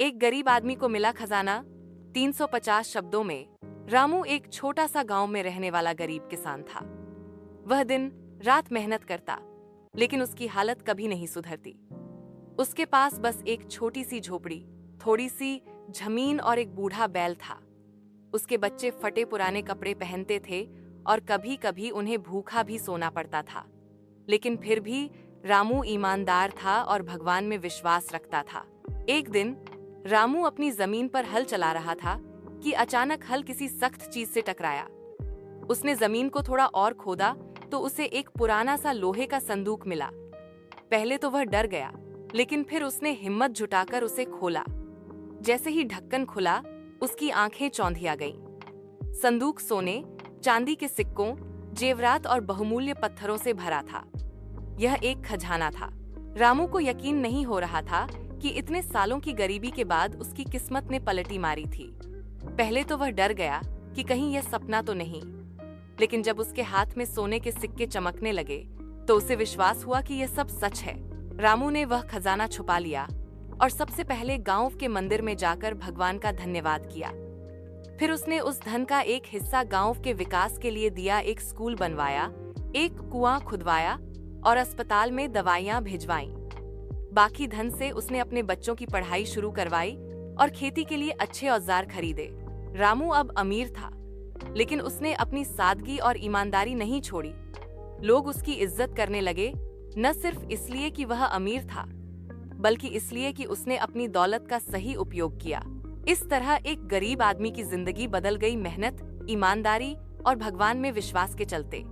एक गरीब आदमी को मिला खजाना। 350 शब्दों में रामू एक छोटा सा गांव में रहने वाला गरीब किसान था। वह दिन रात मेहनत करता, लेकिन उसकी हालत कभी नहीं सुधरती। उसके पास बस एक छोटी सी झोपड़ी, थोड़ी सी जमीन और एक बूढ़ा बैल था। उसके बच्चे फटे पुराने कपड़े पहनते थे और कभी कभी उन्हें भूखा भी सोना पड़ता था। लेकिन फिर भी रामू ईमानदार था और भगवान में विश्वास रखता था। एक दिन रामू अपनी जमीन पर हल चला रहा था कि अचानक हल किसी सख्त चीज से टकराया। उसने जमीन को थोड़ा और खोदा तो उसे एक पुराना सा लोहे का संदूक मिला। पहले तो वह डर गया, लेकिन फिर उसने हिम्मत जुटाकर उसे खोला। जैसे ही ढक्कन खुला, उसकी आंखें चौंधिया गईं। संदूक सोने, चांदी के सिक्कों, जेवरात और बहुमूल्य पत्थरों से भरा था। यह एक खजाना था। रामू को यकीन नहीं हो रहा था कि इतने सालों की गरीबी के बाद उसकी किस्मत ने पलटी मारी थी। पहले तो वह डर गया कि कहीं यह सपना तो नहीं, लेकिन जब उसके हाथ में सोने के सिक्के चमकने लगे तो उसे विश्वास हुआ कि यह सब सच है। रामू ने वह खजाना छुपा लिया और सबसे पहले गांव के मंदिर में जाकर भगवान का धन्यवाद किया। फिर उसने उस धन का एक हिस्सा गांव के विकास के लिए दिया, एक स्कूल बनवाया, एक कुआं खुदवाया और अस्पताल में दवाइयां भिजवाईं। बाकी धन से उसने अपने बच्चों की पढ़ाई शुरू करवाई और खेती के लिए अच्छे औजार खरीदे। रामू अब अमीर था, लेकिन उसने अपनी सादगी और ईमानदारी नहीं छोड़ी। लोग उसकी इज्जत करने लगे, न सिर्फ इसलिए कि वह अमीर था, बल्कि इसलिए कि उसने अपनी दौलत का सही उपयोग किया। इस तरह एक गरीब आदमी की जिंदगी बदल गई, मेहनत, ईमानदारी और भगवान में विश्वास के चलते।